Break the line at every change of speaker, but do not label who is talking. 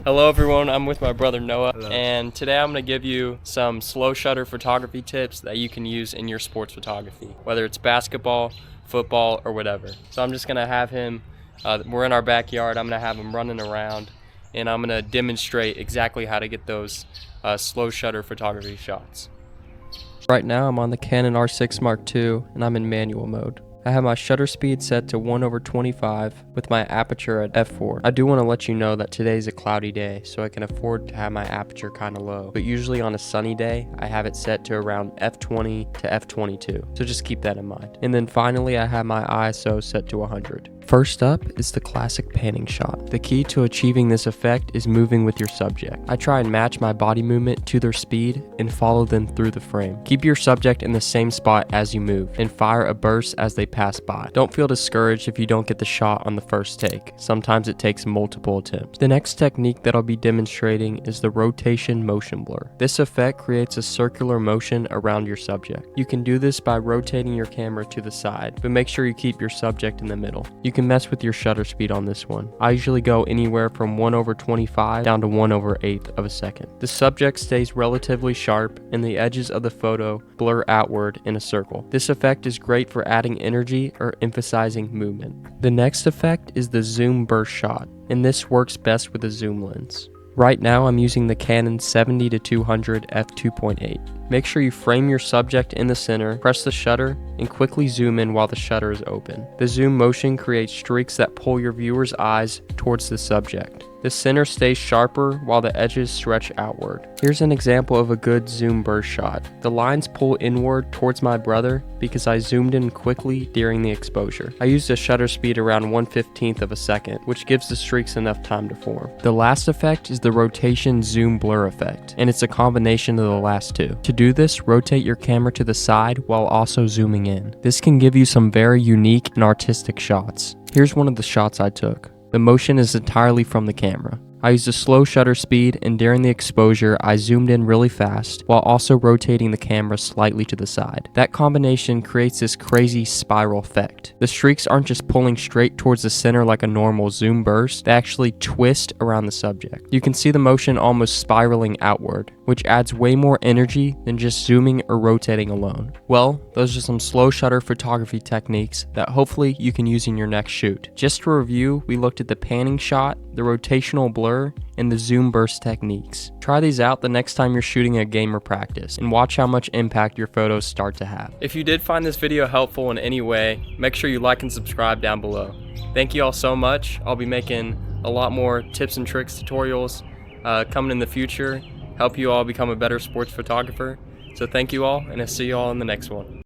Hello everyone, I'm with my brother Noah.
Hello.
And today I'm going to give you some slow shutter photography tips that you can use in your sports photography, whether it's basketball, football, or whatever. So I'm just going to have him, we're in our backyard, I'm going to have him running around and I'm going to demonstrate exactly how to get those slow shutter photography shots. Right now I'm on the Canon R6 Mark II and I'm in manual mode. I have my shutter speed set to 1/25 with my aperture at f4. I do want to let you know that today's a cloudy day, so I can afford to have my aperture kind of low. But usually on a sunny day, I have it set to around f20 to f22. So just keep that in mind. And then finally, I have my ISO set to 100. First up is the classic panning shot. The key to achieving this effect is moving with your subject. I try and match my body movement to their speed and follow them through the frame. Keep your subject in the same spot as you move and fire a burst as they pass by. Don't feel discouraged if you don't get the shot on the first take. Sometimes it takes multiple attempts. The next technique that I'll be demonstrating is the rotation motion blur. This effect creates a circular motion around your subject. You can do this by rotating your camera to the side, but make sure you keep your subject in the middle. You can mess with your shutter speed on this one. I usually go anywhere from 1/25 down to 1/8 of a second. The subject stays relatively sharp and the edges of the photo blur outward in a circle. This effect is great for adding energy or emphasizing movement. The next effect is the zoom burst shot, and this works best with a zoom lens. Right now I'm using the Canon 70-200 f2.8. Make sure you frame your subject in the center, press the shutter, and quickly zoom in while the shutter is open. The zoom motion creates streaks that pull your viewer's eyes towards the subject. The center stays sharper while the edges stretch outward. Here's an example of a good zoom burst shot. The lines pull inward towards my brother because I zoomed in quickly during the exposure. I used a shutter speed around 1/15 of a second, which gives the streaks enough time to form. The last effect is the rotation zoom blur effect, and it's a combination of the last two. To do this, rotate your camera to the side while also zooming in. This can give you some very unique and artistic shots. Here's one of the shots I took. The motion is entirely from the camera. I used a slow shutter speed, and during the exposure, I zoomed in really fast while also rotating the camera slightly to the side. That combination creates this crazy spiral effect. The streaks aren't just pulling straight towards the center like a normal zoom burst, they actually twist around the subject. You can see the motion almost spiraling outward, which adds way more energy than just zooming or rotating alone. Well, those are some slow shutter photography techniques that hopefully you can use in your next shoot. Just to review, we looked at the panning shot, the rotational blur, and the zoom burst techniques. Try these out the next time you're shooting a game or practice, and watch how much impact your photos start to have. If you did find this video helpful in any way, make sure you like and subscribe down below. Thank you all so much. I'll be making a lot more tips and tricks tutorials coming in the future, help you all become a better sports photographer. So thank you all, and I'll see you all in the next one.